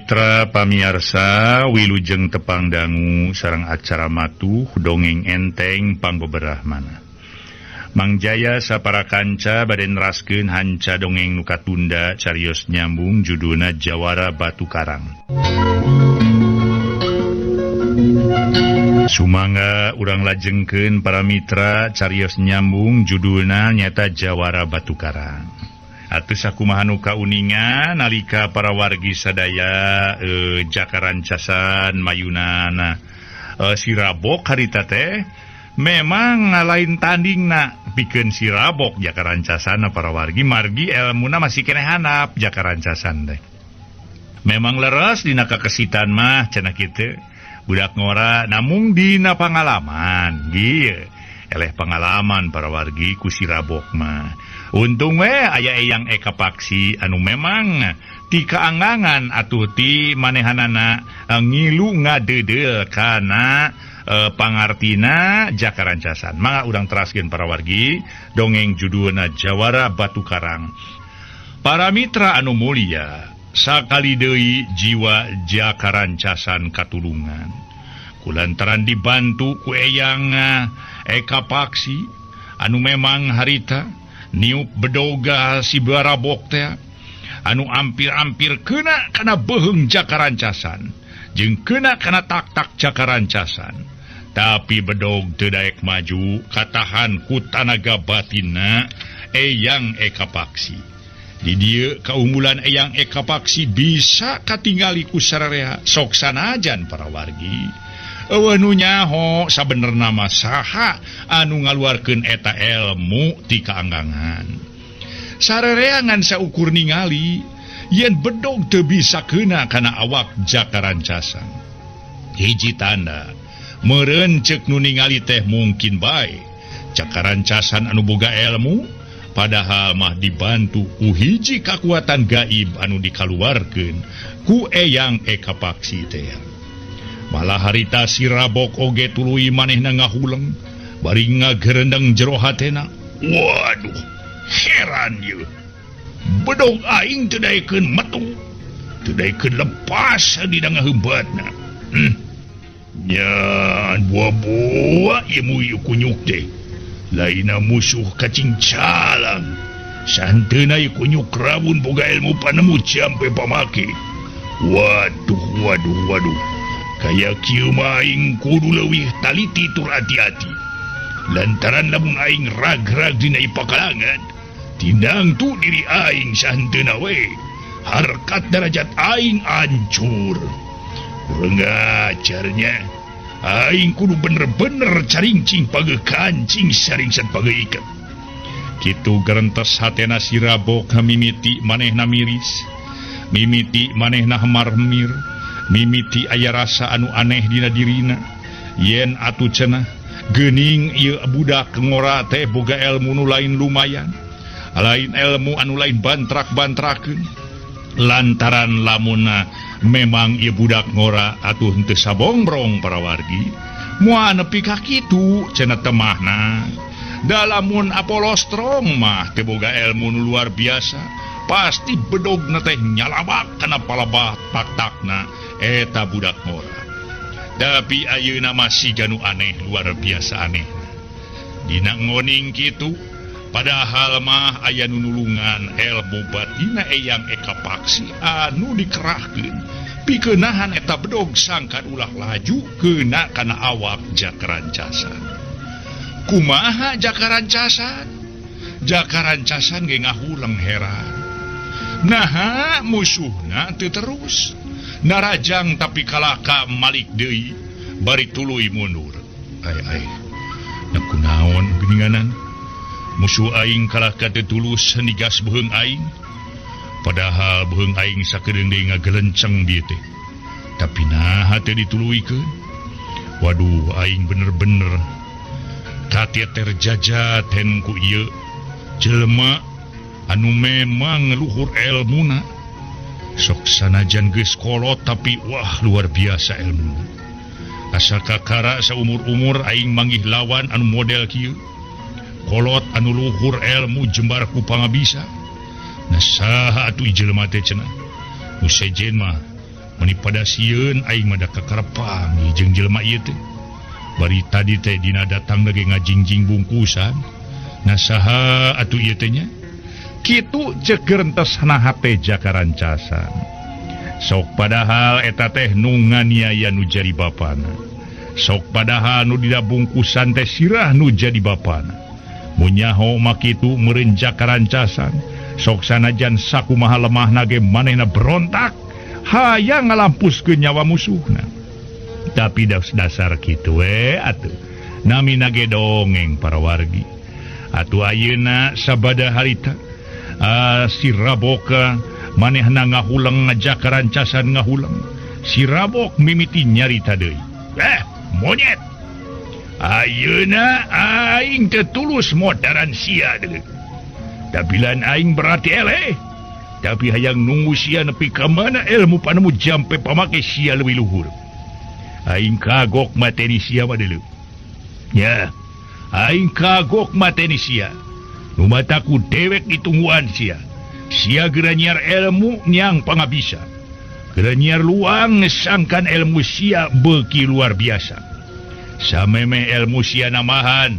Mitra pamiarsa wilujeng tepang dangu sareng acara matuh dongeng enteng panggoberah mana. Mang Jaya sapara kanca bade neraskeun hanca dongeng nu katunda carios nyambung judulna Jawara Batu Karang. Sumangga urang lajengkeun para mitra carios nyambung judulna nyata Jawara Batu Karang. Atuh sakumaha nu kauningan nalika para wargi sadaya jakarancasan mayunana sirabok harita teh memang lain tandingna pikeun sirabok jakarancasan para wargi margi elmuna masih keneh handap jakarancasan teh. Memang leres dina kakesitan mah cenah kitu budak ngora namung dina pangalaman ieu eleh pangalaman para wargi ku sirabok mah. Untung we aya eyang Eka Paksi anu memang ti kaangangan atuh ti manehanana ngilu ngadedel kana pangartina jakarancasan. Mangga urang teraskeun para wargi dongeng judulna Jawara Batu Karang. Para mitra anu mulia, sakali deui jiwa jakarancasan katulungan. Kulantaran dibantu ku eyang Eka Paksi anu memang harita niup bedoga si barabok teh anu ampir-ampir kena kana beheung jakarancasan jeung kena kana tak-tak jakarancasan tapi bedog teu daek maju katahan ku tanaga batinna eyang Eka Paksi. Di dieu kaunggulan eyang Eka Paksi bisa katingali ku sararea sok sanajan para wargi eueuh nu nyaho sabenerna mah saha anu ngaluarkeun eta ilmu ti kaanggangan. Sarereangan saukur ningali yen bedog teu bisa keuna kana awak jakarancasan. Hiji tanda meureun ceuk nu ningali teh mungkin bae jakarancasan anu boga ilmu padahal mah dibantu ku hiji kakuatan gaib anu dikaluarkeun ku eyang Eka Paksi teh. Malah harita sirabok oge tuluy manehna ngahuleng bari ngagerendeng jero hatena. Waduh, heran ieu. Bedog aing teu daekeun metu, teu daekeun lepas dina ngaheumbatna. Nyan buah-buah ieu ieu kunyuk teh. Laina musuh kacing calang. Santeuna ieu kunyuk rabun boga ilmu panemu jampe pamake. Waduh. Kayak kieu mah aing kudu leuwih taliti tur hati-hati. Lantaran lamun aing rag-rag dina ipakalangan, tindang tu diri aing santeuna we. Harkat derajat aing hancur. Kurang ajarnya, aing kudu bener-bener caringcing page kancing saringset page iket. Kitu gerentes hatena sirabok mimiti manehna miris, mimiti manehna hamar-hemir. Mimiti aya rasa anu aneh dina dirina yen atuh cenah geuning ieu budak ngora teh boga ilmu nu lain lumayan lain ilmu anu lain bantrak-bantrakeun lantaran lamunna memang ieu budak ngora atuh henteu sabongbrong para wargi moal nepi ka kitu cenah temahna da lamun apolostrom mah teh boga ilmu nu luar biasa pasti bedogna teh nyalabak kana palabah tak-takna eta budak ngora. Tapi ayeuna masih ganu aneh luar biasa aneh. Dina ngoning kitu padahal mah aya nu nulungan ilmu batina eyang Eka Paksi anu dikerahkeun pikeun nahan eta bedog sangkan ulah laju keuna kana awak jakarancasan. Kumaha jakarancasan? Jakarancasan ge ngahuleng heran. Naha musuhna teu terus narajang tapi kalaka malik deui bari tuluy mundur. Ai nakunaon geninganan musuh aing kalaka teu tulus nigas beheung aing padahal beheung aing sakedeung deui ngagelenceng dieu teh tapi naha teu dituluykeun. Waduh aing bener-bener kateter jajaten ku ieu jelema anu memang luhur ilmuna sok sanajan geus kolot tapi wah luar biasa ilmuna. Asa kakara saumur-umur aing manggih lawan anu model kieu kolot anu luhur ilmu jembar ku pangabisa. Nah saha atuh jelema teh cenah nu sejen mah pada sieun aing mah da kakarepang jeung jelema ieu teh. Bari tadi teh dina datang lagi ngajingjing bungkusan. Nah saha atuh ieu teh nya? Kitu ceuk geurentes naha teh Jakarancasan. Sok padahal eta teh nu nganiaya nu jadi bapana. Sok padahal nu dina bungkusan teh sirah nu jadi bapana. Mun nyaho mah kitu meureun Jakarancasan, sok sanajan sakumaha lemahna ge manehna berontak, hayang ngalampuskeun nyawa musuhna. Tapi dasar kitu atuh. Namina ge dongeng para wargi. Atuh ayeuna sabada harita si Rabok manehna ngahulang Jakarancasan ngahulang. Si Rabok mimiti nyarita deui. Monyet. Ayeuna aing teu tulus modaran sia deui. Tapi lain aing berarti eleh. Tapi hayang nunggu sia nepi ka mana ilmu panemu jampe pamake sia leuwih luhur. Aing kagok mateni sia mah deuleu. Ya, aing kagok mateni sia. Nu mataku dewek ditungguan sia. Sia geura nyiar ilmu nyang pangabisa. Geura nyiar luang ngesangkan ilmu sia beuki luar biasa. Sameme ilmu sia namahan,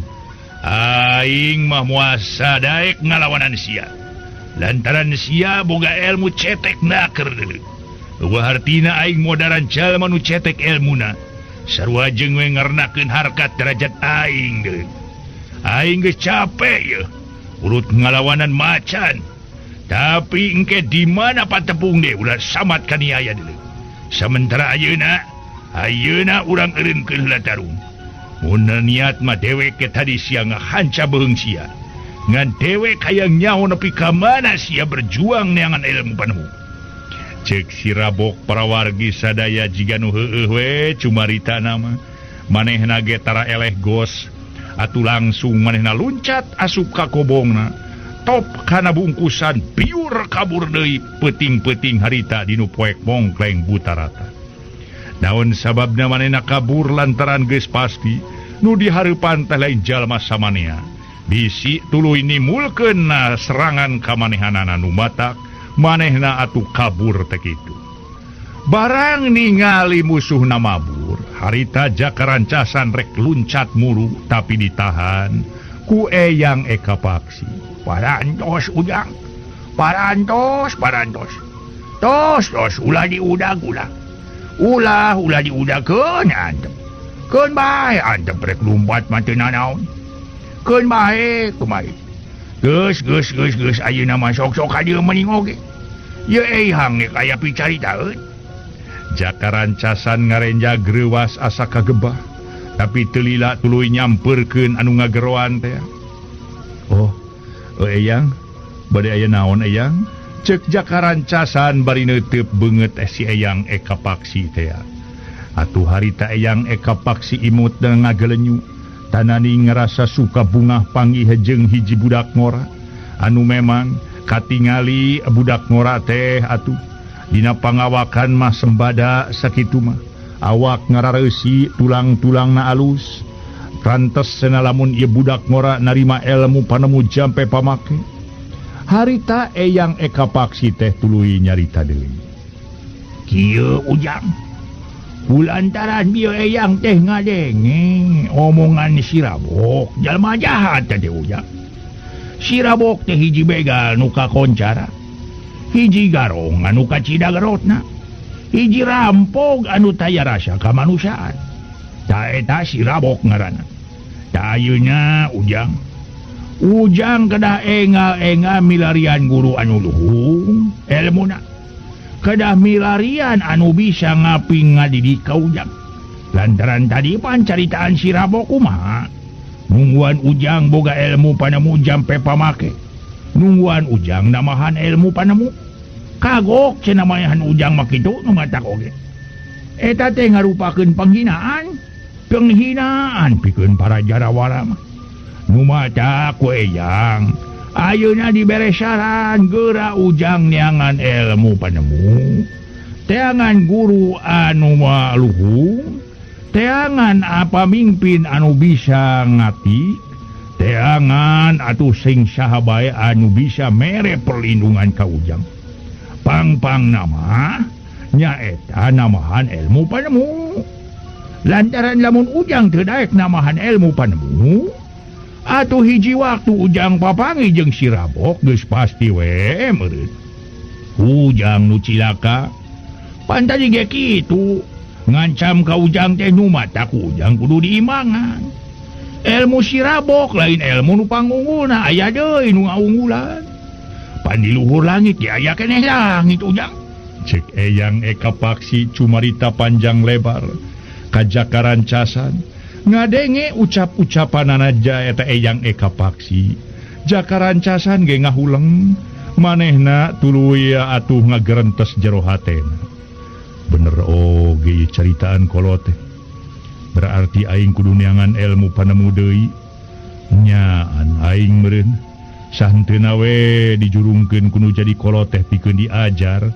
aing mah moal sadaek ngalawanan sia. Lantaran sia boga ilmu cetek naker deuleu. Eueuh hartina aing modaran jalma nu cetek ilmuna. Sarua jeung we ngarnakeun harkat derajat aing deuleu. Aing geus capek ye urut ngalawanan macan. Tapi engke di mana patepung de ulah samat kaniaya deuleu. Sementara ayeuna urang eureunkeun heula tarung. Mun niat mah dewek ke tadi sia ngahanca beung sia. Ngan dewek hayang nyaho nepi ka mana sia berjuang neangan ilmu panemu. Cek si Rabok para wargi sadaya jiga nu heueuh we cumarita nama. Manehna ge tara eleh gos. Atuh langsung manehna luncat asup ka kobongna. Top kana bungkusan piur kabur deui peuting-peuting harita dinu poek mongkleng buta rata. Naon sababna manehna kabur lantaran geus pasti nu di hareupan teh lain jalma samanea. Bisi tuluy nimulkeun serangan ka manehanana nu matak, manehna atuh kabur teh kitu. Barang ningali musuhna mabur, harita Jakarancasan rek luncat muru tapi ditahan ku Eyang Eka Paksi. Parantos Ujang, parantos. Tos ulah diudag ulah. Ulah diudakeun antep. Keun bae antep rek lumpat mah teu nanaon. Keun bae kumaha. Geus ayeuna mah sok-sok ka dieu mending oge. Ye Eyang ge aya picaritaeun. Jakarancasan ngarenja greuwas asa kagebah, tapi teu lila tuluy nyampeurkeun anu ngageroan teh. Oh, Eyang, bade aya naon Eyang? Ceuk Jakarancasan bari neuteub beungeut si Eyang Eka Paksi teh. Atuh harita Eyang Eka Paksi imut dan ngagelenyu, tanani ngerasa suka bungah panggih jeung hiji budak ngora. Anu memang katingali budak ngora teh atuh dina pangawakan mah sembada sakitu mah. Awak ngarareusi tulang-tulangna alus. Rantes cenah lamun ieu budak ngora narima ilmu panemu jampe pamake. Harita Eyang Eka Paksi teh tuluy nyarita deui. Kieu Ujang, kulantaran bieu Eyang teh ngadenge omongan si Rabok, jalma jahat teh Ujang. Si Rabok teh hiji begal nu kakoncara, hiji garong anu kacida garotna, hiji rampog anu taya rasa kamanusiaan. Ta eta si Rabok ngaranna. Ta ayeuna Ujang kedah enga milarian guru anu luhung ilmuna. Kedah milarian anu bisa ngaping ngadidik ka Ujang. Lantaran tadi pancaritaan si Rabok kumaha. Nungguan Ujang boga ilmu panemu jampe pamake. Nungguan Ujang namahan ilmu panemu. Kagok cenah mayahan Ujang makitu nu matak oge. Eta teh ngarupakeun penghinaan pikeun para jarawara mah. Nu matak ku Eyang, ayeuna dibere saran geura Ujang neangan ilmu panemu. Teangan guru anu luhung, teangan pamimpin anu bisa ngati, teangan atuh sing saha bae anu bisa mere perlindungan ka Ujang. Pang nama nyaeta namahan ilmu panemu. Lantaran lamun ujang teu daek namahan ilmu panemu, atuh hiji waktu ujang papangi jeung si Rabok geus pasti we meureun. Ujang nu cilaka pan tadi ge kitu, ngancam ka ujang teh nu mata ku ujang kudu diimbangan. Ilmu si Rabok lain ilmu nu pangunggulna, aya deui nu ngaunggulan. Pan di luhur langit ge aya keneh langit ujang. Cek Eyang Eka Paksi cumarita panjang lebar ka Jakarancasan, ngadenge ucap-ucapanana eta Eyang Eka Paksi. Jakarancasan ge ngahuleng, manehna tuluy atuh ngagerentes jero hatena. Bener oge caritaan kolot teh. Berarti aing kudu neangan ilmu panemu deui. Nyaan aing meureun sahenteuna we dijurungkeun kudu jadi kolot teh pikeun diajar.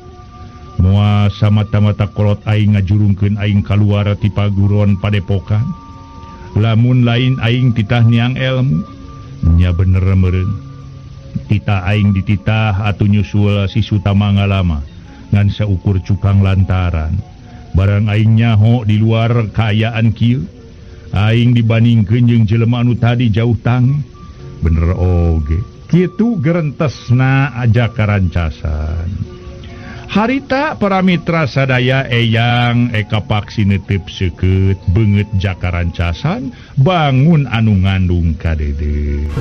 Moal samata-mata kolot aing ngajurungkeun aing kaluar ti paguruan padepokan. Lamun lain aing titah niang ilmu, nya bener meureun. Titah aing dititah atuh nyusul si Sutama ngalama ngan saukur cukang lantaran. Barang aing nyaho di luar kaayaan kieu, aing dibandingkeun jeung jelema anu tadi jauh tangi. Bener oge. Kitu gerentesna Jakarancasan. Harita para mitra sadaya Eyang Eka Paksi netep seukeut beungeut Jakarancasan bangun anu ngandung kadede.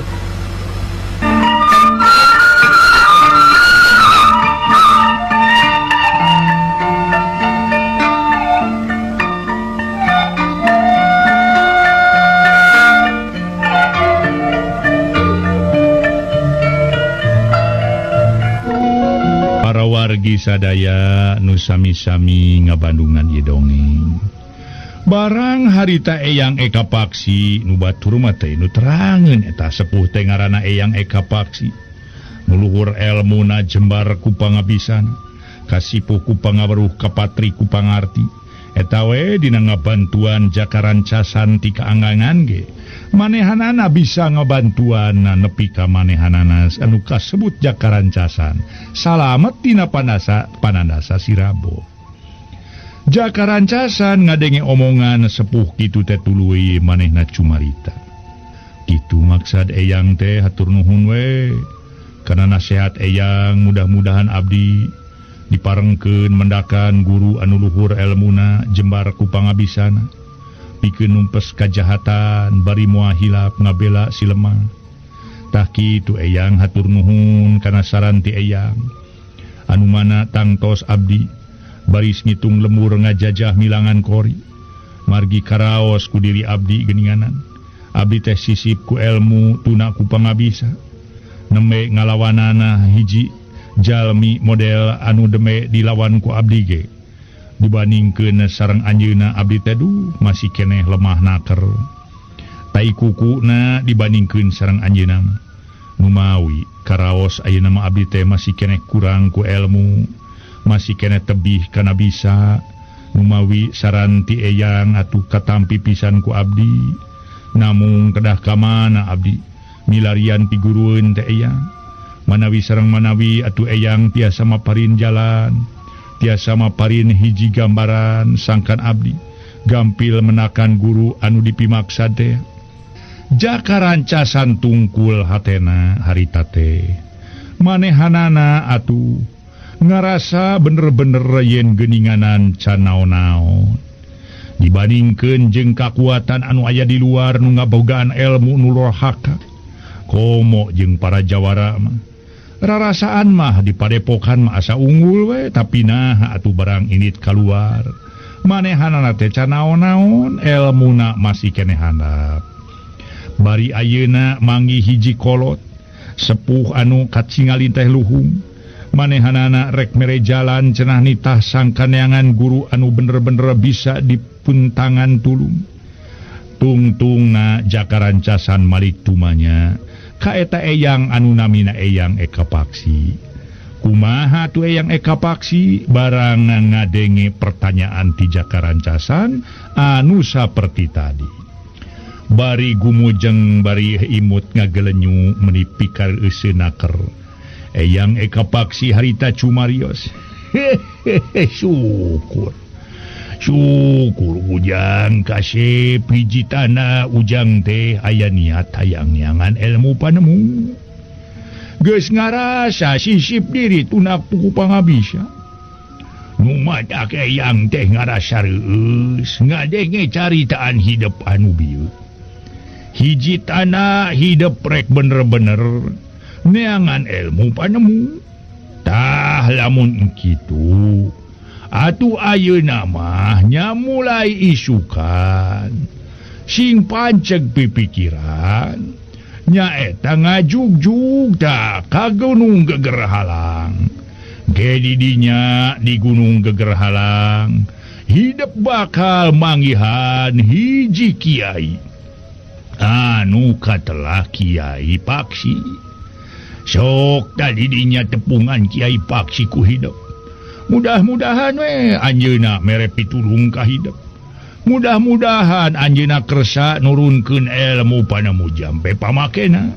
Wargi sadaya nu sami-sami ngabandungan ieu dongeng. Barang harita Eyang Eka Paksi nu batur mah teh nu terangeun eta sepuh teh ngaranna Eyang Eka Paksi. Nu luhur elmuna jembar ku pangabisana, kasipuh ku pangaweruh kapatri ku pangarti. Eta we dina ngabantuan Jakarancasan ti kaanggangan ge. Manehanana bisa ngabantuan nepi ka manehanana anu kasebut Jakarancasan salamet tina panandasa si Rabok. Jakarancasan ngadenge omongan sepuh kitu teh tuluy manehna cumarita. Kitu maksad Eyang teh hatur nuhun we kana nasihat Eyang, mudah-mudahan abdi diparengkeun mendakan guru anu luhur elmuna jembar ku pangabisana. Pikeun numpes kajahatan bari moal hilap ngabela si lemah. Tah kitu Eyang hatur nuhun kana saran ti Eyang. Anu mana tangtos abdi baris ngitung lemur ngajajah milangan kori. Margi karaos ku diri abdi geuninganan. Abdi teh sisip ku elmu tuna ku pangabisa. Nembe ngalawanana hiji jalmi model anu deme dilawan ku abdi ge. Dibandingkeun sareng anjeunna abdi teh masih keneh lemah naker. Tai kukuna dibandingkeun sareng anjeunna numawi karaos ayeuna mah abdi teh masih keneh kurang ku ilmu, masih keneh tebih kana bisa. Numawi saran ti Eyang atuh katampi pisan ku abdi. Namung kedah ka mana abdi milarian pigurueun teh Eyang. Manawi sareng manawi atuh Eyang tiasa maparin jalan. Tiasa maparin hiji gambaran sangkan abdi gampil menakan guru anu dipimaksa teh. Jakarancasan tungkul hatena harita teh. Manehanana atuh ngarasa bener-bener yen geuninganan can naon-naon. Dibandingkeun jeung kakuatan anu aya di luar nu ngabogaan ilmu nu lorhaka. Komo jeung para jawara mah rarasaan mah di padepokan mah asa unggul we, tapi nah atuh barang init kaluar manehanana teh can naon-naon elmuna masih keneh handap. Bari ayeuna manggi hiji kolot sepuh anu kacingalin teh luhung, manehanana rek mere jalan cenah nitah sangkaneangan guru anu bener-bener bisa dipuntangan tulung. Tungtungna Jakarancasan malik tumanya ka eta Eyang anu namina Eyang Eka Paksi. Kumaha tu Eyang Eka Paksi barang ngadenge pertanyaan ti Jakarancasan anu saperti tadi. Bari gumujeng bari imut ngagelenyu meuni pikar euseunaker. Eyang Eka Paksi harita cumarios. syukur ujang kasih piji tanah ujang teh aya niat hayang-yangan ilmu panemu geus ngarasa sisip diri tunak puku pangabisa nu madak eyang teh ngarasa reus ngadenge caritaan hidup anu bieu hiji tanah hidup rek bener-bener neangan ilmu panemu tah lamun kitu atuh ayeuna mah nya mulai isukan sing panceg pipikiran nya eta ngajugjug da ka Gunung Geger Halang ge didinya di Gunung Geger Halang hidup bakal manggihan hiji kiai anu katelah Kiai Paksi sok tadi dinya tepungan Kiai Paksi ku hidup mudah-mudahan we anjeuna mere pitulung ka hidup mudah-mudahan anjeuna kersa nurunkeun ilmu panemu jampe pamakena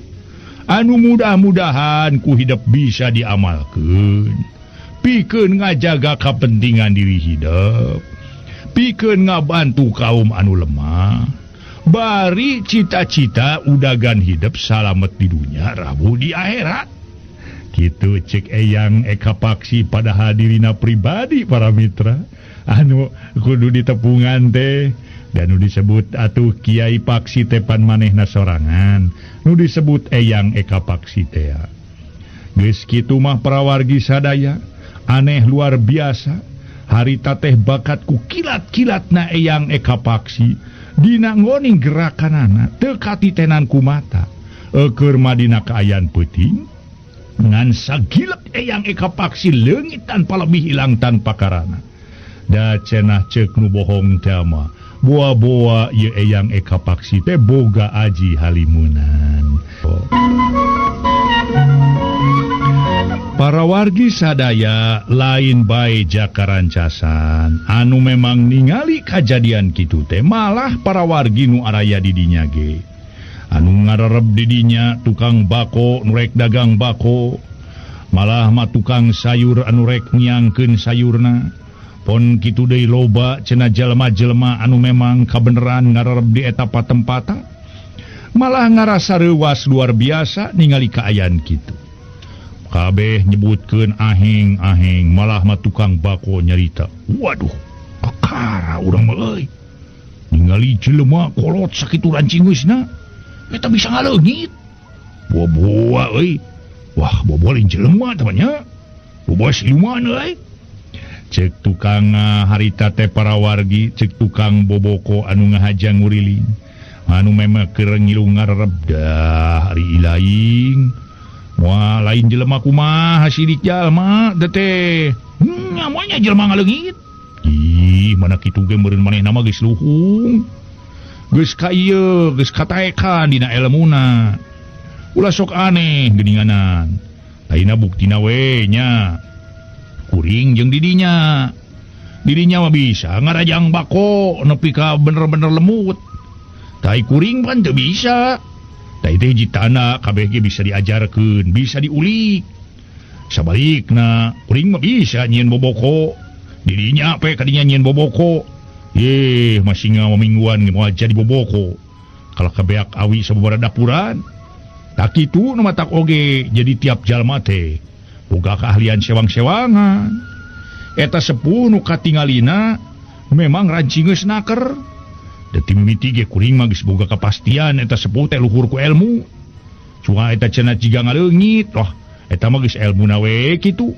anu mudah-mudahan ku hidup bisa diamalkeun pikeun ngajaga kapentingan diri hidup pikeun ngabantu kaum anu lemah bari cita-cita udagan hidup salamet di dunia rabu di akhirat gitu cek eyang Eka Paksi pada hadirina pribadi para mitra anu kudu ditepungan teh dan nu disebut atuh Kiai Paksi tepan manehna sorangan nu disebut eyang Eka Paksi teh geus kitu mah prawargi sadaya aneh luar biasa harita teh bakat ku kilat-kilatna eyang Eka Paksi dina ngoning gerakanana teu katitenan ku mata keur madina kaayan peuting ngan sagilek eyang Eka Paksi leungit tanpa lebih hilang tanpa karana da cenah ceuk nu bohong teh mah boa-boa ieu eyang Eka Paksi teh boga aji halimunan para wargi sadaya lain bae jakarancasan anu memang ningali kajadian kitu teh malah para wargi nu araya di dinya ge anu ngarerep didinya tukang bako nurek dagang bako malah mah tukang sayur anu rek nyiangkeun sayurna pon kitu deui loba cenah jelema-jelema anu memang kabeneran ngarerep di eta patempata malah ngarasa reuwas luar biasa ningali kaayaan kitu kabeh nyebutkeun aheng-aheng malah mah tukang bako nyarita waduh kakara urang mah euy ningali jelema kolot sakitu rancingeusna eta bisa ngaleungit boa-boa euy wah boa-boa lain jelema temannya boa siluman euy cek tukang harita teh para wargi cek tukang boboko anu ngahajang nguriling anu memang keur ngilu ngarerep dah hari ilaing moal lain jelema kumaha sidik jalma teh nyamonya jelema ngaleungit ih mana kitu ge meureun manehna mah geus luhung geus ka ieu geus kataekan dina ilmuna ulah sok aneh geuninganan ayeuna buktina we nya kuring jeung didinya mah bisa ngarajang bako nepi ka bener-bener lemut tai kuring pan teu bisa tai teh hiji tanah kabeh ge bisa diajarkeun bisa diulik sabalikna kuring mah bisa nyieun boboko didinya pe kadinya nyieun boboko ye masih ngamingguan moal jadi boboko kalau kabeak awi sababaraha dapuran tak kitu nu matak oge jadi tiap jalma teh boga keahlian sewang-sewangan eta sepuh nu katingalina memang rancingeus naker da ti mimiti ge kuring mah geus boga kapastian eta sepuh teh luhur ku ilmu cuma eta cenah jiga ngaleungit wah eta mah geus elmuna we kitu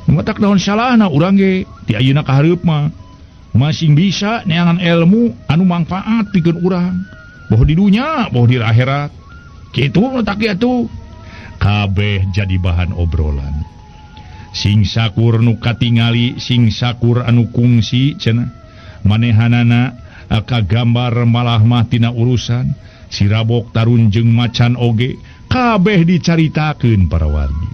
nu matak naon salahna urang ge ti ayeuna ka hareup mah masing bisa neangan ilmu anu manfaat pikeun urang boh di dunya boh di akhirat kitu matak atuh kabeh jadi bahan obrolan sing sakur nu katingali sing sakur anu kungsi cenah manehanana kagambar malah mah tina urusan sirabok tarun jeung macan oge kabeh dicaritakeun para wargi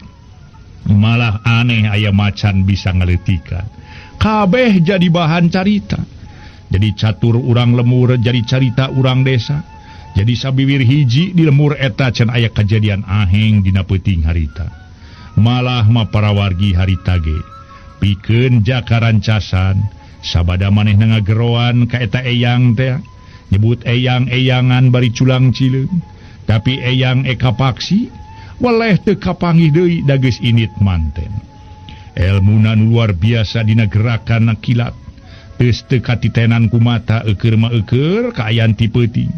malah aneh aya macan bisa ngaletikan kabeh jadi bahan carita jadi catur urang lemur jadi carita urang desa jadi sabiwir hiji di lemur eta can aya kejadian aheng dina peuting harita malah mah para wargi harita ge pikeun jaka rancasan sabada maneh ngageroan ka eta eyang teh nyebut eyang-eyangan bari culang cileung tapi eyang eka paksi waleh teu kapanggih deui da geus init manten elmuna nu luar biasa dina gerakan kilat geus teu katitenan ku mata eukeur mah eukeur kaayaan ti peuting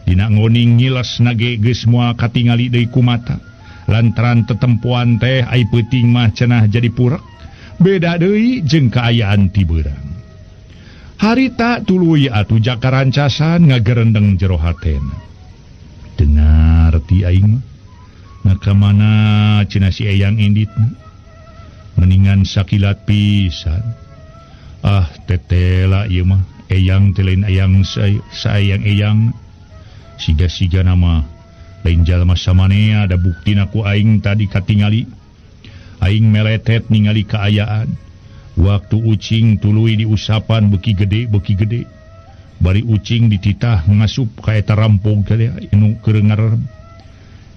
dina ngoning ngiles nage geus moal katingali deui ku mata lantaran tetempoan teh ai peuting mah cenah jadi purek beda deui jeung kaayaan ti beurang harita tuluy atuh jaka rancasan ngagerendeng jero hatena dengar ti aing mah ngakamana cenah si eyang inditna mendingan sakilat pisan tetela ieu mah eyang teh lain eyang sayang eyang siga-siga nama lain jalma samanea ada buktina ku aing tadi katingali aing meletet ningali kaayaan waktu ucing tuluy diusapan beuki gede bari ucing dititah ngasup ka eta rampog teh anu keur ngarerem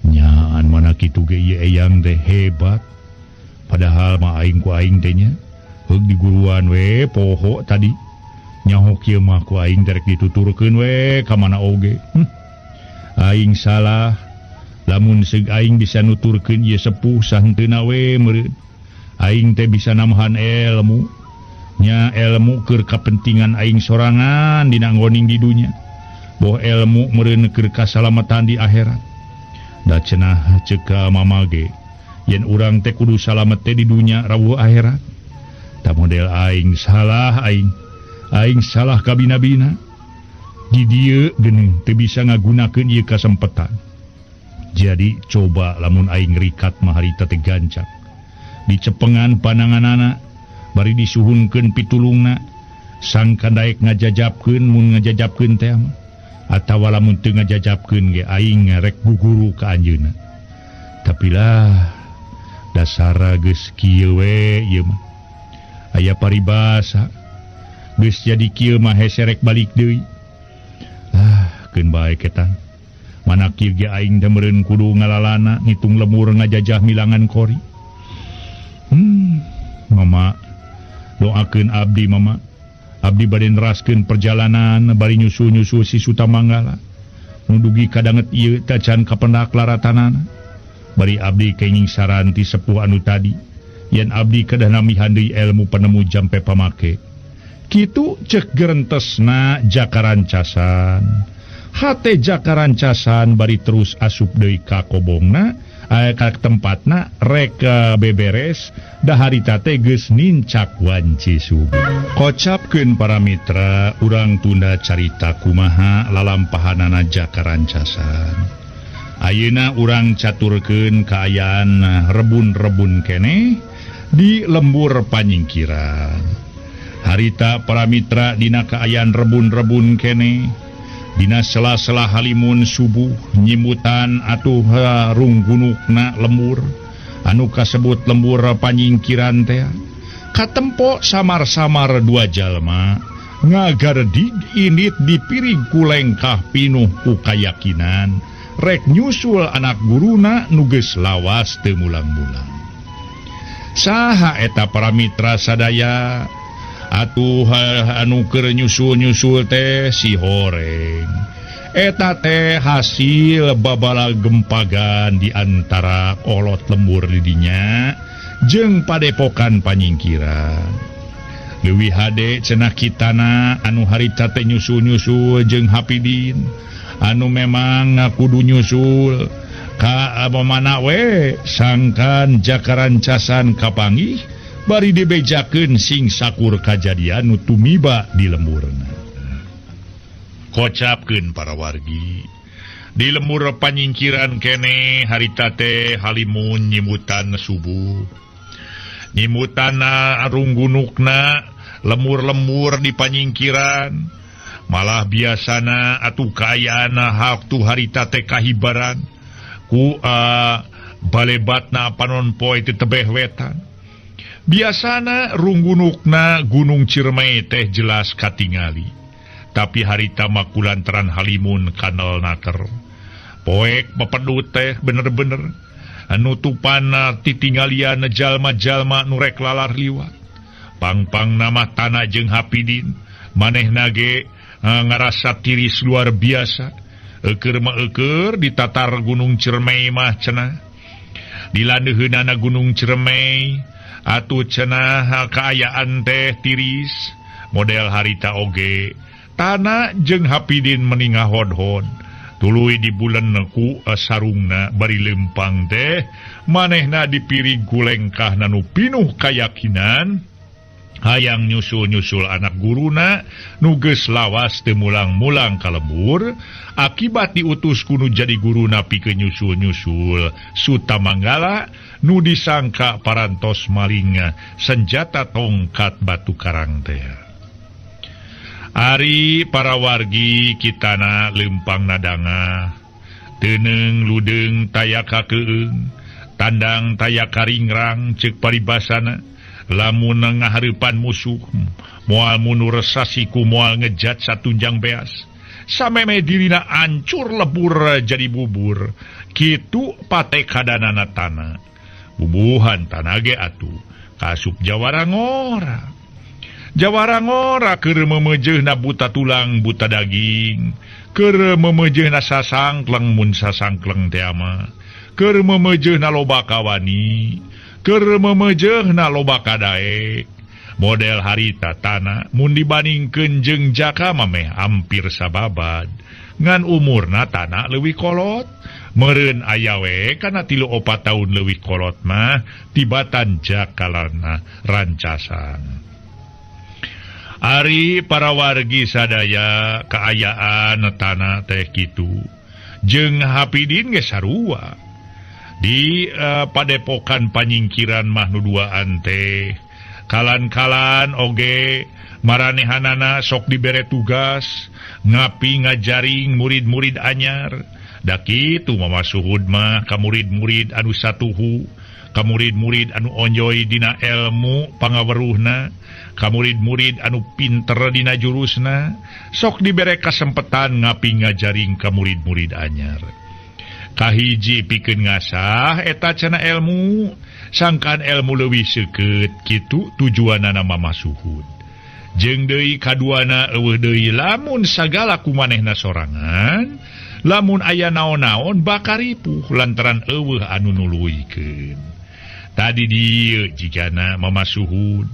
nyaan mana kitu ge ieu eyang teh hebat padahal mah aing ku aing teh nya heug diguruan we poho tadi nyaho kieu mah ku aing derek dituturkeun we ka mana oge aing salah lamun seug aing bisa nuturkeun ieu sepuh sahenteuna we meureun aing teh bisa namahan ilmu nya ilmu keur kapentingan aing sorangan dina ngoning di dunya boh ilmu meureun keur kasalamatan di akhirat da cenah ceuk ka mamage yen urang teh kudu salamet teh di dunya rawuh akhirat ta model aing salah aing salah ka bina-bina di dieu geuning teu bisa ngagunakeun ieu kasempetan jadi coba lamun aing rikat mah harita teh gancang dicepengan pananganana bari disuhunkeun pitulungna sangkan daek ngajajabkeun mun ngajajabkeun teh mah atawa lamun teu ngajajabkeun ge aing rek guguru ka anjeunna tapi lah dasara geus kieu we ieu mah aya paribasa geus jadi kieu mah hese rek balik deui keun bae ketan mana kieu ge aing teh meureun kudu ngalalana ngitung lemur ngajajah milangan kori mama doakeun abdi mama abdi bade neraskeun perjalanan bari nyusul si Sutamanggala nu dugi kadanget ieu teh can kapendak laratanana bari abdi kenging saran ti sepuh anu tadi yen abdi kedah namihan deui ilmu penemu jampe pamake kitu ceuk gerentesna jaka rancasan hate jaka rancasan bari terus asup deui ka kobongna ka tempatna rek beberes da harita teh geus nincak wanci subuh kocapkeun para mitra urang tunda carita kumaha lalampahanana jaka rancasan ayeuna urang caturkeun kaayaan rebun-rebun keneh di lembur panyingkiran harita para mitra dina kaayaan rebun-rebun keneh dina sela-sela halimun subuh nyimutan atuh runggunukna lembur anu kasebut lembur panyingkiran teh katempo samar-samar dua jalma ngagardig init dipiring kulengkah pinuh ku kayakinan rek nyusul anak guruna nu geus lawas teu mulang-mulang saha eta para mitra sadaya atuh anu keur nyusul teh si horeng eta teh hasil babala gempagan di antara kolot lembur lidinya jeung padepokan panyingkiran leuwih hade cenah kitana anu harita teh nyusul jeung Hapidin anu memang kudu nyusul ka mana we sangkan jaka rancasan kapanggih bari dibejakeun sing sakur kajadian nu tumiba di lemburna kocapkeun para wargi di lembur panyingkiran kene harita teh halimun nyimutan subuh nyimutan runggunukna lemur-lemur di panyingkiran malah biasana atuh kaayana waktu harita teh kahibaran ku balebatna panon poe teu tebeh wetan biasana runggunukna Gunung Ciremay teh jelas katingali tapi harita makulantaran halimun kanal naker poek papedut teh bener-bener nutupan titinggalian jalma-jalma nurek lalar liwat pangpang nama tanah jeung Hapidin maneh nage ngarasa tiris luar biasa eker mah eker di tatar Gunung Ciremay mah cenah dilandeheunana Gunung Ciremay atuh cenah kaayaan teh tiris model harita oge tanah jeung Hapidin meningah hod-hod tuluy di bulan ku sarungna bari lempang teh manehna dipiring kulengkah nanu pinuh kayakinan hayang nyusul-nyusul anak guruna nu geus lawas teu mulang-mulang kalebur akibat diutus kuno jadi guruna pikeun nyusul-nyusul Sutamanggala nu disangka parantos maling senjata tongkat batu karang teh. Ari para wargi kitana lempang nadanga teuneng ludeng tayaka keung tandang tayaka ringrang ceuk paribasana lamun ngahareupan musuh moal munur sasiku moal ngejat satunjang beas sameme dirina ancur lebur jadi bubur kitu pate kadanana tanah bubuhan tanah ge atuh kasup jawara ngora keur memejehna buta tulang buta daging keur memejehna sasangkleng mun sasangkleng teh mah keur memejehna loba kawani keur memejehna loba kadaek model harita tanah mun dibandingkeun jeung jaka mah meh hampir sababad ngan umurna tanah leuwih kolot meureun aya we kana 3-4 taun leuwih kolot mah tibatan jakalana rancasan. Ari para wargi sadaya kaayaan tanah teh kitu jeung Hapidin ge sarua di padepokan panyingkiran mah nu duaan teh kalan-kalan oge maranehanana sok dibere tugas ngapi ngajaring murid-murid anyar da kitu mamasuhud mah ka murid-murid anu satuhu ka murid-murid anu onjoy dina ilmu pangaweruhna ka murid-murid anu pinter dina jurusna sok dibere kasempetan ngapi ngajaring ka murid-murid anyar kahiji pikeun ngasah eta cenah ilmu sangkan ilmu leuwih seukeut kitu tujuanna mamasuhud jeung deui kaduana eueuh deui lamun sagala kumanehna sorangan lamun aya naon-naon bakal ripuh lantaran eueuh anu nuluykeun tadi dieu jigana mamasuhud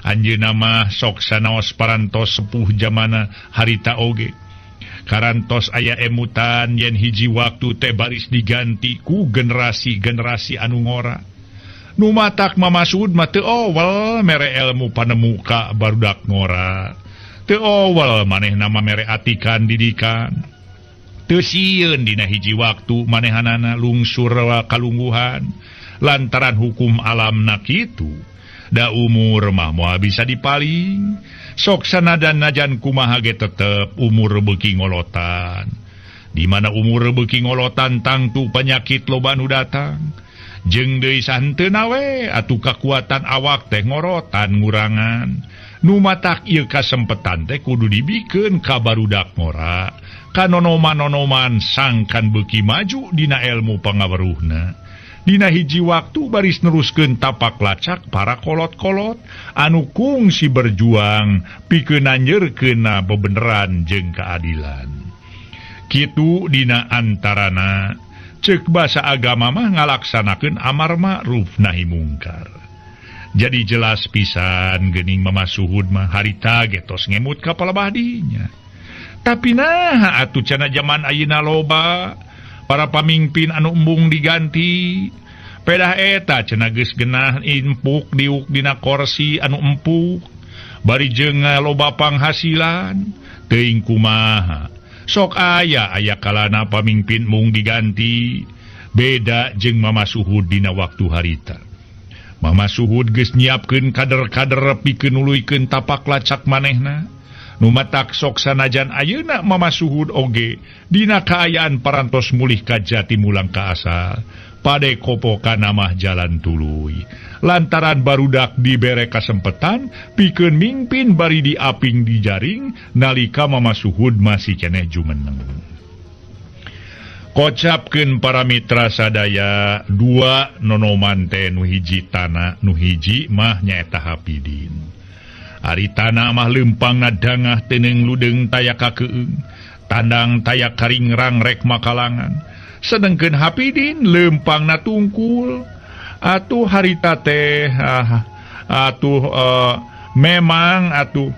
anjeunna mah sok sanaos parantos sepuh zamana harita oge karantos aya emutan yen hiji waktu teh baris diganti ku generasi-generasi anu ngora nu matak mamasuhud mah teu owel mere ilmu panemuka barudak ngora teu owel manehna mah mere atikan didikan teu sieun dina hiji waktu manehanana lungsur kalungguhan lantaran hukum alamna kitu da umur mah moal bisa dipaling sok sanadan najan kumaha ge tetep umur beuki ngolotan di mana umur beuki ngolotan tangtu penyakit loba nu datang jeung deui santeuna we atuh kakuatan awak teh ngorotan ngurangan nu matak ieu kasempetan teh kudu dibikeun ka barudak ngora kanonoman-nonoman sangkan beuki maju dina ilmu pangaweruhna dina hiji waktu baris neruskeun tapak lacak para kolot-kolot anu kungsi berjuang pikeun nanjeurkeun bebeneran jeung keadilan kitu dina antarana ceuk basa agama mah ngalaksanakeun amar ma'ruf nahi mungkar jadi jelas pisan geuning mamasuhud mah harita getos ngemut ka palebahdinya tapi nah atuh cenah zaman ayeuna loba para pamimpin anu embung diganti pedah eta cenah geus genah impuk diuk dina kursi anu empuk bari jeung loba panghasilan teuing kumaha sok aya kalana pamimpin mung diganti beda jeung mamasuhud dina waktu harita mamasuhud geus nyiapkeun kader-kader pikeun nuluykeun tapak lacak manehna nu matak sok sanajan ayeuna mamasuhud oge dina kaayaan parantos mulih ka jati mulang ka asal pade kopokan mah jalan tuluy lantaran barudak dibere kasempetan pikeun mingpin bari diaping dijaring nalika mamasuhud masih keneh jumeneng kocapkeun para mitra sadaya dua nonoman teh nu hiji tanah nu hiji mah nyaeta Hapidin Hari tanah mah lempang na dangah teneng ludeng tayak kakeung, tandang tayak karingrang rek makalangan. Sedengkeun Hapidin lempang na tungkul. Atuh harita teh memang atuh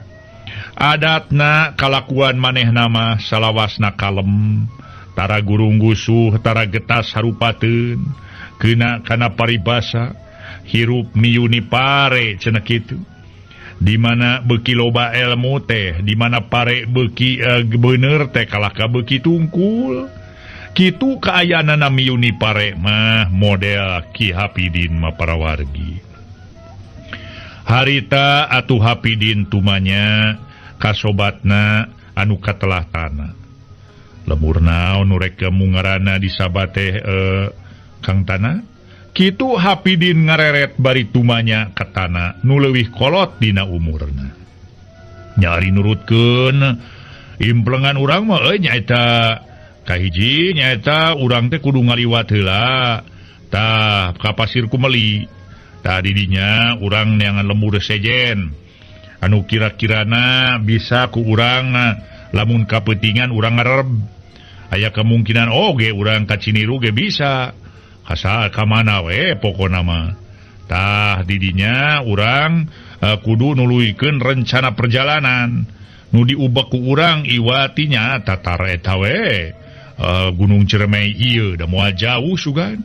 adatna kalakuan maneh nama salawasna kalem, tara gurung gusuh, tara getas harupateun, kena kana paribasa hirup miyuni pare cenah kitu. Di mana beuki loba ilmu teh, di mana pare beuki bener teh kalah ka beuki tungkul. Kitu kaayanana miyuni pare mah model Ki Hapidin mah para wargi. Harita atuh Hapidin tumanya kasobatna anu katelah tanah. Lemurna nu rek mungarana disaba teh Kang Tanah. Kitu Hapidin ngareret bari tumanya ka tanah nu leuwih kolot dina umurna. Nyari nurutkeun implengan urang mah nyaeta kahiji nyaeta urang teh kudu ngaliwat heula tah ka Pasir Kumeli. Tah didinya urang neangan lemur sejen. Anu kira-kirana bisa ku urang lamun kapentingan urang ngareb. Aya kemungkinan oge urang ka Ciniru ge bisa. Asal ka mana we pokona mah. Tah didinya urang kudu nuluykeun rencana perjalanan. Nu diubek ku urang iwatinya tatar eta we. Gunung Ciremai ieu da moal jauh sugan.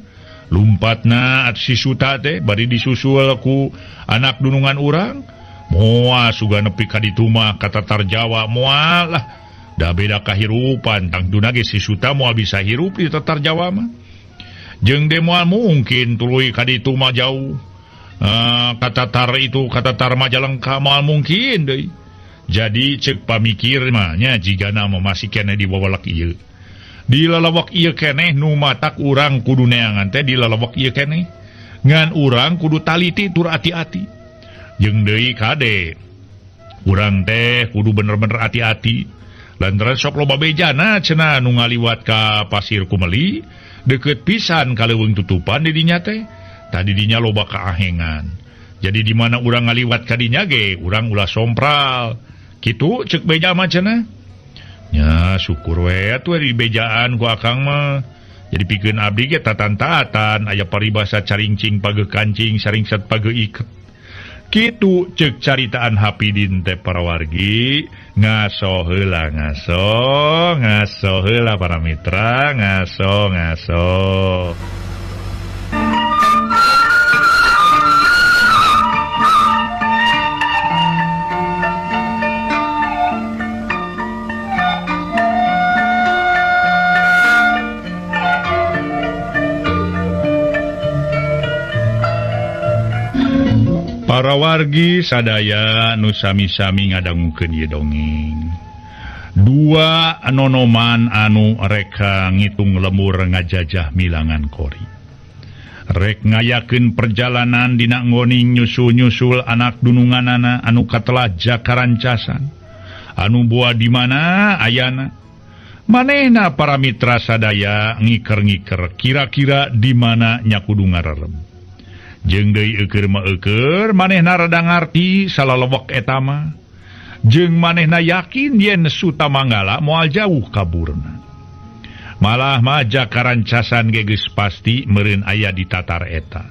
Lumpatna at si Suta teh bari disusul ku anak dunungan urang. Moal suga nepi ka ditu mah ka tatar Jawa moal lah. Da beda kahirupan tangtuna ge si Suta moal bisa hirup di tatar Jawa mah. Jeung de moal mungkin tuluy ka ditu mah jauh. Ka tatar itu ka tatar Majalengka moal mungkin deui. Jadi ceuk pamikir mah nya jigana mah masih keneh di wawalak ieu. Di lalawak ieu keneh nu matak urang kudu neangan teh di lalawak ieu keneh. Ngan urang kudu taliti tur ati-ati. Jeung deui kade urang teh kudu bener-bener hati-hati lantaran sok loba bejana cenah nu ngaliwat ka Pasir Kumeli deukeut pisan ka leuweung tutupan di dinya teh tadi dinya loba kaahengan. Jadi di mana urang ngaliwat ka dinya ge urang ulah sompral kitu ceuk beja mah cenah nya syukur we atuh di bejaan ku akang mah. Jadi pikeun abdi ge tatan-tatan aya paribasa caringcing page kancing saringsat page iket. Kitu ceuk caritaan Hapidin teh para wargi. Ngaso heula ngaso heula para mitra, ngaso. Para wargi sadaya nu sami-sami ngadangukeun ieu dongeng. Dua nonoman anu reka ngitung lemur ngajajah milangan kori. Rek ngayakeun perjalanan dina ngoning nyusul-nyusul anak dununganana anu katelah jakarancasan. Anu boa di mana ayana. Manehna para mitra sadaya ngiker-ngiker kira-kira di mana nya kudu ngarerem. Jeung deui eukeur mah eukeur manehna rada ngarti salalewek eta mah. Jeung manehna yakin yen Suta Manggala moal jauh kaburna. Malah mah jakarancasan ge geus pasti meureun aya di tatar eta.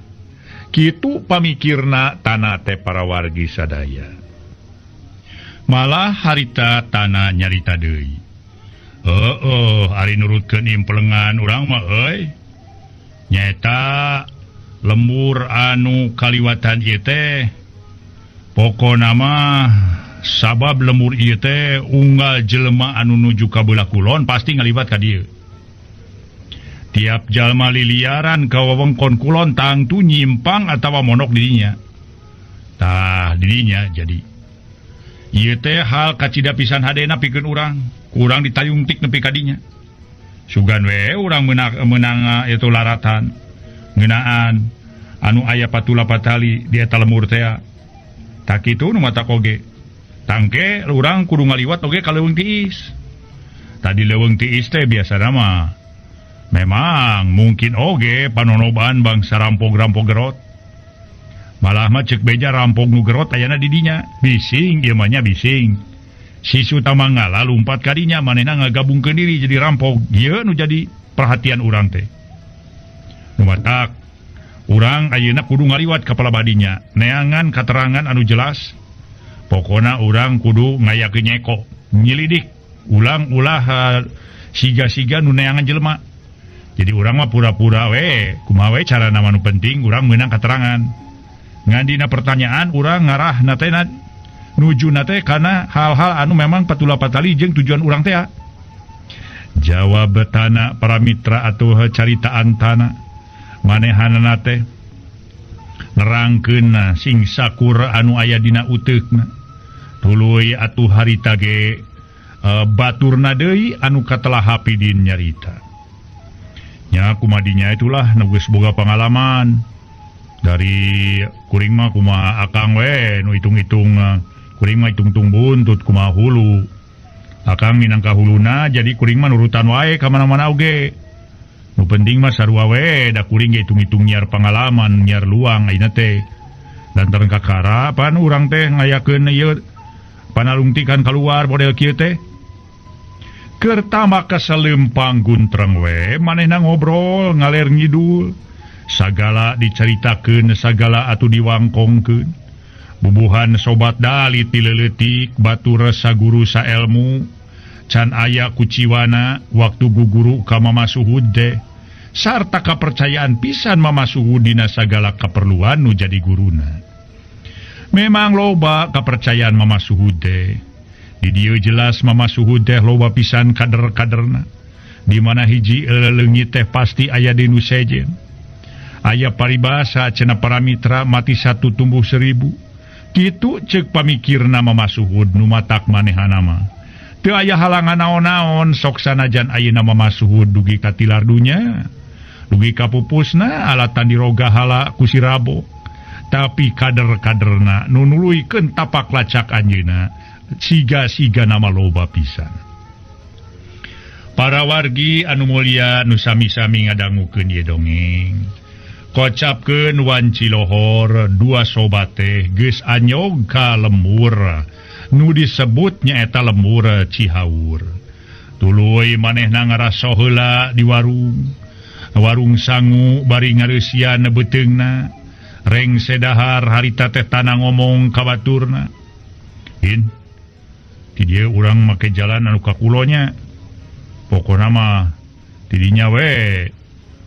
Kitu pamikirna tanah teh para wargi sadaya. Malah harita tanah nyarita deui. Ari nurutkeun implengan urang mah euy. Nyaeta lembur anu kaliwatan ieu teh pokona mah sabab lembur ieu teh unggal jelema anu nuju ka beulah kulon pasti ngaliwat ka dieu. Tiap jalma liliaran ka wewengkon kulon tangtu nyimpang atawa monok di dinya. Tah di dinya jadi ieu teh hal kacida pisan hadena pikeun urang. Urang ditayung tik nepi ka dinya. Sugan we urang menang itu laratan. Ngeunaan anu aya patula patali di eta lemur teh. Tak kitu nu matak oge. Tangke urang kudu ngaliwat oge ka leuweung tiis. Tadi leuweung tiis teh biasana mah memang mungkin oge panonoban bangsa rampog-rampog gerot. Malah mah cek beja rampok nu gerot ayana di dinya. Bising, ieu mah nya bising. Si Sutamangala lumpat kadinya manehna ngagabungkeun diri jadi rampok. Ieu nu jadi perhatian urang teh. Nu matak urang ayeuna kudu ngaliwat ka palabadinya, neangan katerangan anu jelas. Pokona urang kudu ngayakeun nyeko, nyilidik ulang ulah siga-siga nu neangan jelema. Jadi urang mah pura-pura we, kumaha we carana nu penting urang meunang katerangan. Ngan dina pertanyaan urang ngarah natena nuju nate kana hal-hal anu memang patula patali jeung tujuan urang teh. Jawab betana para mitra atuh caritaan tana manehanana teh nerangkeun sing sakur anu aya dina uteukna. Tuluy atuh harita ge baturna deui anu katelah Hapidin nyarita. Nya kumadinya itulah nu geus boga pengalaman. Dari kuring mah kumaha akang we nu hitung-hitung kuring mah hitung-hitung buntut kumaha hulu. Akang minangka huluna jadi kuring mah nurutan wae ka mana-mana oge. Nu penting mah sarua we da kuring ge hitung-hitung nyiar pengalaman, nyiar luang ayeuna teh. Dan teu kakara pan urang teh ngayakeun ieu panalungtikan keluar model kieu teh. Keur tama kasalempang guntreng we manehna ngobrol ngaler ngidul. Sagala diceritakeun, sagala atuh diwangkongkeun. Bubuhan sobat dalit tileutik batur saguru saelmu can aya kuciwana waktu guguru ka Mama Suhud teh sarta kapercayaan pisan Mama Suhud dina sagala kaperluan nu jadi guruna. Memang loba kapercayaan Mama Suhud teh. Di dieu jelas Mama Suhud teh loba pisan kader-kaderna. Di mana hiji leungit teh pasti aya di nu sejen. Aya paribasa cenah para mitra mati satu tumbuh 1000. Kitu ceuk pamikirna Mama Suhud nu matak manehana mah. Teu aya halangan naon-naon sok sanajan ayeuna Mama Suhud dugi ka tilar dunya. Dugi ka pupusna alatan diroga hala ku si Rabok. Tapi kader-kaderna nu nuluykeun tapak lacak anjeunna siga-siga nama loba pisan. Para wargi anu mulia nu sami-sami ngadangukeun ieu dongeng. Kocapkeun wanci lohor dua sobat teh geus anyog ka lembur nu disebut nyaeta lembur Cihaur. Tuluy manehna ngaraso heula di warung sangu bari ngareusian beuteungna. Reng sedahar harita teh tanah ngomong ka baturna. Din, ti dieu urang make jalan anu ka kulonya. Pokona mah tidinya we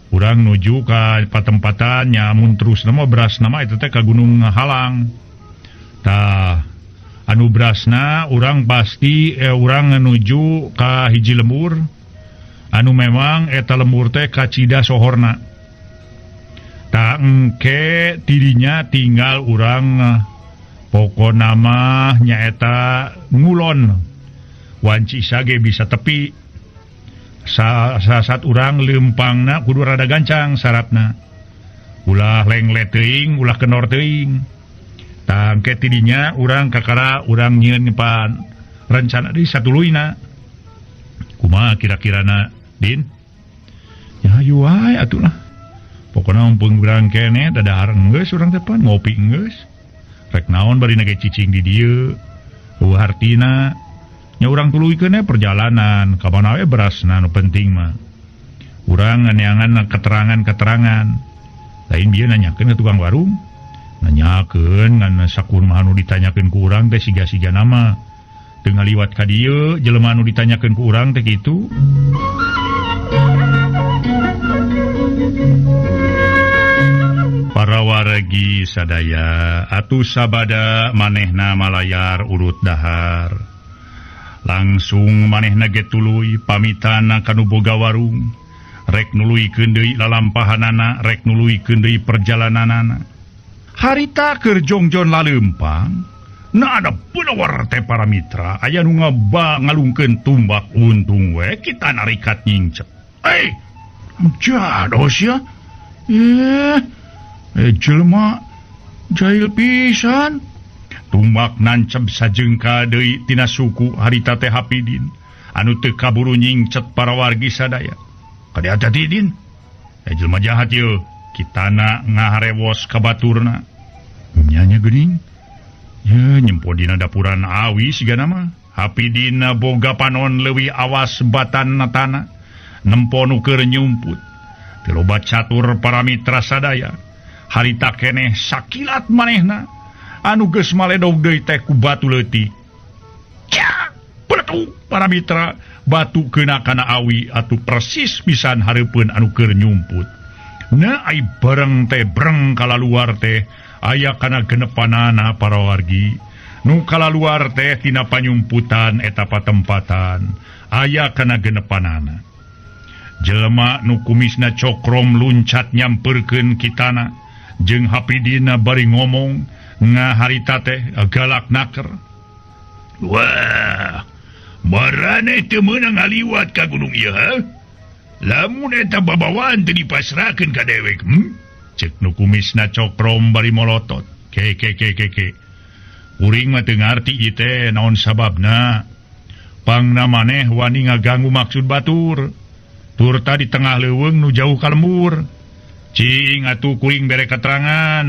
urang nuju ka patempatan nyamun terus nama beras nama itu teh ka Gunung Halang. Tah anu berasna urang pasti urang nuju ka hiji lembur anu memang eta lembur teh kacida sohorna. Tah engke tidinya tinggal urang pokona mah nyaeta ngulon. Wanci sage bisa tepi. Saat urang lempangna kudu rada gancang sarapna. Ulah lenglet teuing, ulah kenor teuing. Tangke tidinya urang kakara urang nyieun pan rencana deui satuluyna. Kumaha kira-kirana, Din? Ya hayu wae atuh lah. Pokona mumpung urang kene dadahar geus urang teh pan ngopi geus. Rek naon bari nage cicing di dieu. Hartina nya urang tuluykeun perjalanan ka mana we berasna nu penting mah. Urang nganeangan keterangan-keterangan. Lain bieu nanyakeun ka tukang warung. Nanyakeun ngan sakumaha nu ditanyakeun ku urang teh siga-siga nama. Teu ngaliwat ka dieu jelema nu ditanyakeun ku urang teh kitu. Para wargi sadaya atuh sabada manehna malayar urut dahar. Langsung manehna ge tuluy pamitana kanu boga warung. Rek nuluykeun deui lalampahanana, rek nuluykeun deui perjalananana. Harita keur jongjon laleumpang, na ada peunawar teh para mitra aya nu ngalungkeun tumbak untung we kita narikat nyingcep. Jados ya. Jelema jahil pisan. Tumbak nancep sajengka deui tina suku harita teh Hapidin anu teu kaburu nyingcet para wargi sadaya. Kada hati Din. Jelema jahat ieu, kitana ngaharewos ka baturna. Nyanya gening. Ya nyempo dina dapuran awi siga nama. Hapi dina boga panon lewi awas batan natana. Nempo nuker nyumput. Tiloba catur para mitra sadaya. Harita keneh sakilat manehna. Anu geus maledog deui teh ku batu leutik. Cak, peletuk para mitra batu keuna kana awi atuh persis pisan hareupeun anu keur nyumput. Na ai bareng teh breng kalaluar teh aya kana genepanana para wargi. Nu kalaluar teh tina panyumputan eta patempatan aya kana genepanana. Jelema nu kumisna cokrom luncat nyamperkeun kitana jeung hapidina bari ngomong ngaharita teh galak naker. Wah, marane teu meunang ngaliwat ka gunung ieu ha? Lamun eta babawaan teu dipasrahkeun ka dewek, cek nu kumisna cokrom bari molotot. Ke. Uring mah teu ngarti ieu teh naon sababna. Pangna maneh wani ngaganggu maksud batur. Tur tadi tengah leuweung nu jauh ka lembur. Cing atuh kuring bere keterangan.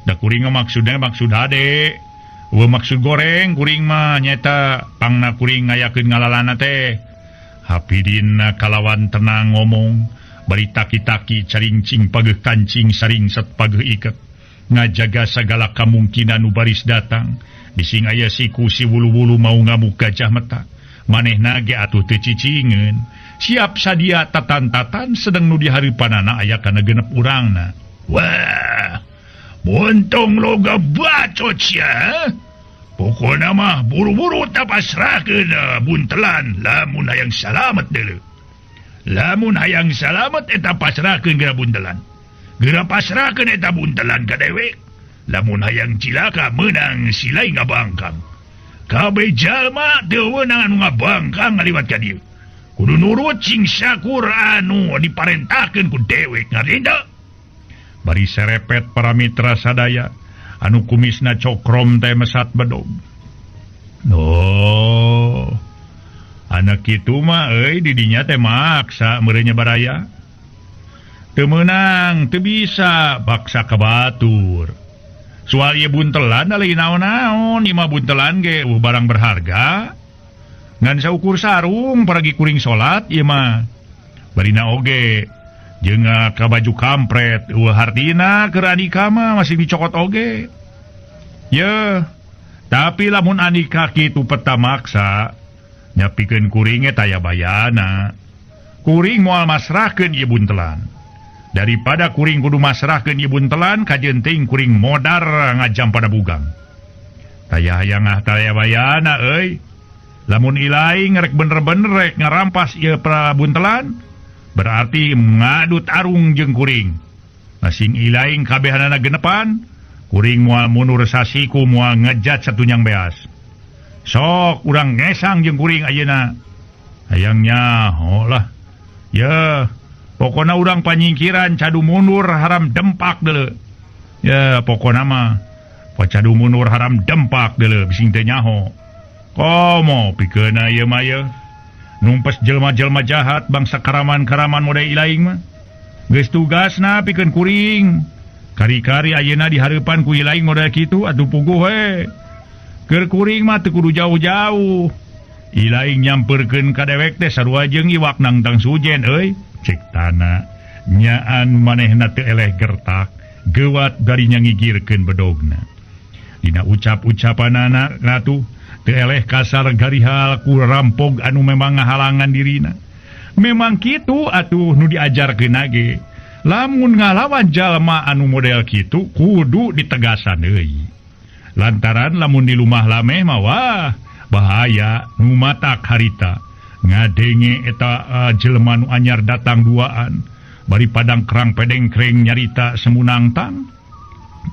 Da kuring maksudnya maksud hade. Maksud goreng kuring mah nyata pangna kuring ngayakeun ngalalana teh. Hapidina kalawan tenang ngomong, bari taki-taki caringcing pageuh kancing saring set pageuh iket. Ngajaga segala kemungkinan nu baris datang. Bising aya siku si wulu-wulu mau ngamuk gajah mata. Manehna ge atuh teu cicingeun. Siap sadia tatan-tatan sedang nu dihareupanana aya kana genep urangna. Wah, bontong loga bacot sia. Pokona mah buru-buru tapasrahkeun buntelan lamun hayang salamet deuleu. Lamun hayang salamet eta pasrahkeun geura buntelan. Geura pasrahkeun eta buntelan ka dewek. Lamun hayang cilaka meunang silai ngabangkang. Kabeh jalma teu weunang anu ngabangkang ngaliwat ka dieu. Kudu nurut cing sakur anu diparentahkeun ku dewek ngarinda. Bari serepet para mitra sadaya anu kumisna cokrom teh mesat bedog. Oh, anak kitu mah didinya teh maksa merenya baraya. Teu meunang, teu bisa baksa ka batur. Soal ieu buntelan lain naon-naon, ieu mah buntelan ge barang berharga. Ngan saukur sarung paragi kuring salat ieu mah. Barina oge jeung ka baju kampret hartina keur Andika mah masih dicokot oge. Ye, tapi lamun Andika kitu peta maksa nyapikeun kuring eta aya bayana. Kuring moal masrahkeun ieu buntelan. Daripada kuring kudu masrahkeun ieu buntelan kajenting kuring modar ngajam pada bugang. Taya hayang taya bayana euy. Lamun ilaing rek bener-bener rek ngarampas ieu buntelan berarti ngadut arung jeung kuring. Masing ilaing kabehanana genepan, kuring moal mundur sasiku moal ngejat satunyang beas. Sok urang ngesang jeung kuring ayeuna. Hayangnya lah. Ya, pokona urang panyingkiran cadu mundur haram dempak deuleu. Ya, pokona mah cadu mundur haram dempak deuleu bising teh nyaho. Komo pikeuna ieu mah ye. Numpes jelma-jelma jahat bangsa karaman-karaman mode ilaing mah. Geus tugasna pikeun kuring. Kari-kari ayeuna di hareupan ku ilaing mode kitu atuh puguh we. Keur kuring mah teu kudu jauh-jauh. Ilaing nyamperkeun ka dewek teh sarua jeung iwak nang tang sujen euy. Cek tana nyaan manehna teu eleh gertak, geuwat bari nyangigirkeun bedogna. Dina ucap-ucapanana ratu teu eleh kasar garihal ku rampog anu memang ngahalangan dirina. Memang kitu atuh nu diajarkeun ge. Lamun ngalawan jalma anu model kitu kudu ditegasan deui. Lantaran lamun di lumah lameh mah wah bahaya nu matak harita. Ngadenge eta jelema nu anyar datang duaan bari padang kerang pedengkreng nyarita semunang tang.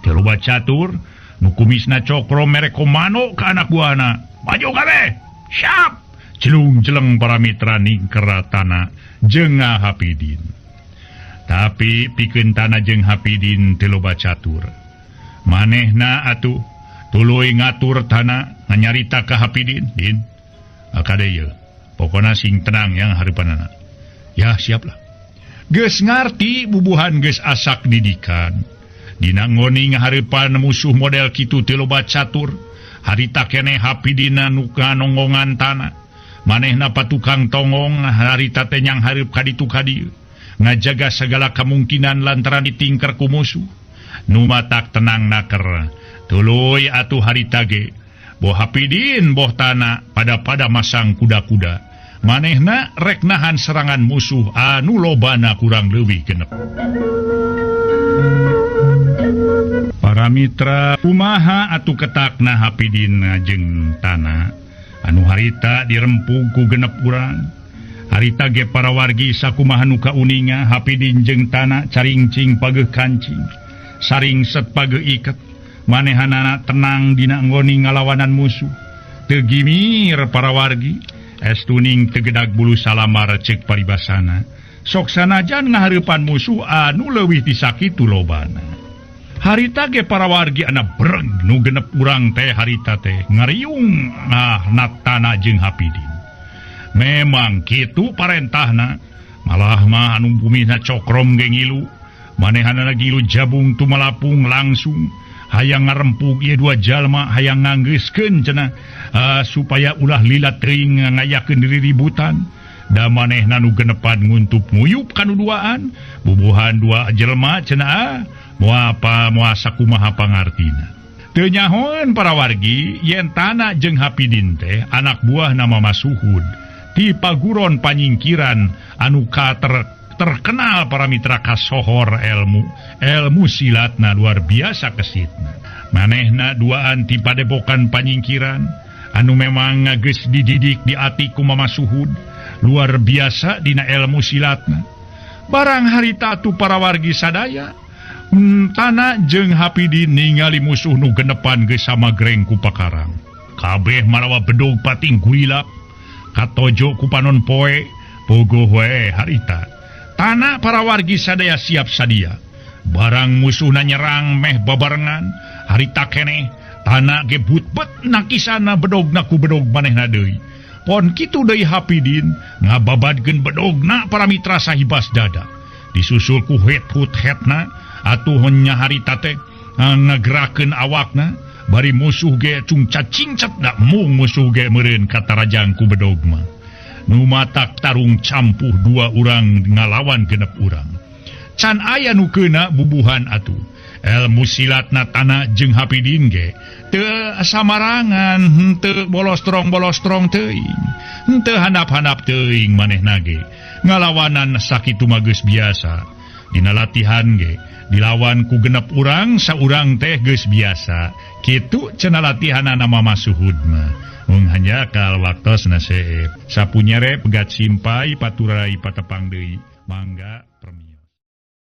Teu loba catur nu kumisna cokro mere komano ka anak buahna. Maju kabeh. Siap. Jelung-jeleng para mitra ningker tanah jeung Hapidin. Tapi pikeun tanah jeung Hapidin teu loba catur. Manehna atuh tuluy ngatur tanah nganyarita ka Hapidin, Din. Akade ye. Pokona sing tenang yang hareupanana. Ya, siaplah. Geus ngarti bubuhan geus asak didikan. Dina ngoni ngaharepan musuh model kitu teu loba catur. Harita keneh Hapidina nuka nongongan tanah. Manehna patukang tongong harita teh nyang hareup ka ditu ka dieu. Ngajaga segala kemungkinan lantaran ditingker ku musuh. Nu matak tenang naker. Tuluy atuh harita ge. Boh Hapidin boh tanah pada masang kuda-kuda. Manehna rek nahan serangan musuh anu lobana kurang leuwih genep. Para mitra kumaha atuh ketakna Hapidin jeung tanah anu harita dirempug ku genep urang. Harita ge para wargi sakumaha nu kauninga Hapidin jeung tanah caringcing pageuh kancing saring set pageuh iket manehanana tenang dina nggoni ngalawanan musuh. Teu gimir para wargi estuning tegedag bulu salamar cek paribasana sok sanajan ngahareupan musuh anu leuwih disakitu lobana. Harita ge para wargi ana breg nu genep urang teh harita teh ngariung natana jeung Hapidin. Memang kitu parentahna, malah mah anu bumina cokrom ge ngilu, manehanana ngilu jabung tumalapung langsung hayang ngarempug ieu dua jalma hayang nganggeuskeun cenah supaya ulah lilat teuing ngayakeun riributan. Da manehna nu genepan nguntup nguyup kanu duaan bubuhan dua jelema cenah moal sakumaha pangartina. Teu nyahoeun para wargi yen tanah jeung Hapidin teh anak buah nama Masuhud ti paguron panyingkiran anu terkenal para mitra kasohor ilmu silatna luar biasa kesitna. Manehna duaan ti padepokan panyingkiran anu memang geus dididik di ati ku Masuhud luar biasa dina ilmu silatna. Barang harita tu para wargi sadaya tanah jeung Hapidin ningali musuh nu genepan geus samagreng ku pakarang. Kabeh marawa bedog pating guilap katojo ku panon poe pogo we harita. Tanah para wargi sadaya siap sadia. Barang musuhna nyerang meh babarengan harita keneh tanah ge butbet nakisana bedogna ku bedog manehna deui. Pon kitu deui Hapidin ngababadkeun bedogna para mitra sahibas dada. Disusul ku het-hut-hetna atuh nya harita teh ngagerakeun awakna bari musuh ge cung cacingcet da mung musuh ge meureun katarajang ku bedog mah. Nu matak tarung campuh dua urang ngalawan genep urang. Can aya nu keuna bubuhan atuh. Ilmu silatna tanah jeung Hapidin ge teu samarangan, henteu bolos-strong teuing. Henteu handap-handap teuing manehna ge. Ngalawanan sakitu mah geus biasa. Dina latihan ge dilawan ku genep urang saurang teh geus biasa. Kitu cenah latihanana Mama Suhud mah. Mung hanjakal waktosna seep. Sapunyere pegat simpai paturai patepang deui. Mangga